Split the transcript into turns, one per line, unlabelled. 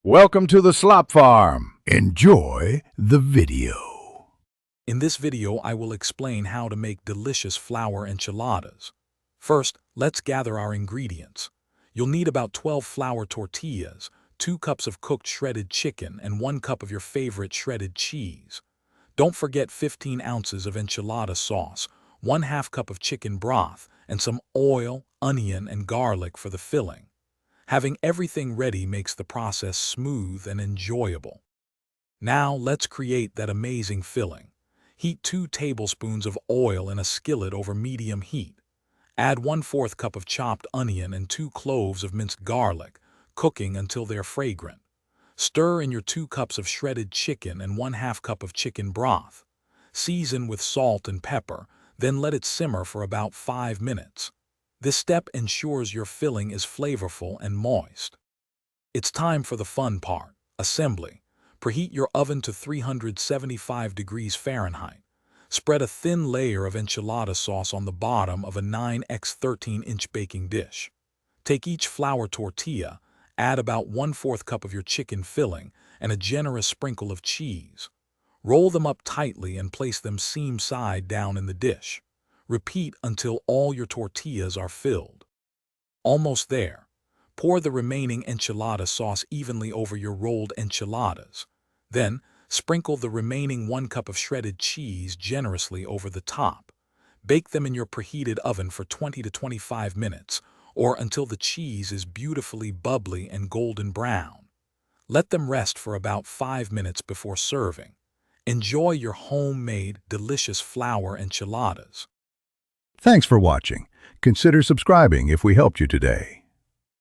Welcome to the Slop Farm. Enjoy the video.
In this video, I will explain how to make delicious flour enchiladas. First, let's gather our ingredients. You'll need about 12 flour tortillas, 2 cups of cooked shredded chicken, and 1 cup of your favorite shredded cheese. Don't forget 15 ounces of enchilada sauce, 1/2 cup of chicken broth, and some oil, onion, and garlic for the filling. Having everything ready makes the process smooth and enjoyable. Now let's create that amazing filling. Heat 2 tablespoons of oil in a skillet over medium heat. Add 1/4 cup of chopped onion and 2 cloves of minced garlic, cooking until they're fragrant. Stir in your 2 cups of shredded chicken and 1/2 cup of chicken broth. Season with salt and pepper, then let it simmer for about 5 minutes. This step ensures your filling is flavorful and moist. It's time for the fun part, assembly. Preheat your oven to 375 degrees Fahrenheit. Spread a thin layer of enchilada sauce on the bottom of a 9x 13-inch baking dish. Take each flour tortilla, add about 1/4 cup of your chicken filling, and a generous sprinkle of cheese. Roll them up tightly and place them seam side down in the dish. Repeat until all your tortillas are filled. Almost there. Pour the remaining enchilada sauce evenly over your rolled enchiladas. Then, sprinkle the remaining 1 cup of shredded cheese generously over the top. Bake them in your preheated oven for 20 to 25 minutes, or until the cheese is beautifully bubbly and golden brown. Let them rest for about 5 minutes before serving. Enjoy your homemade, delicious flour enchiladas.
Thanks for watching. Consider subscribing if we helped you today.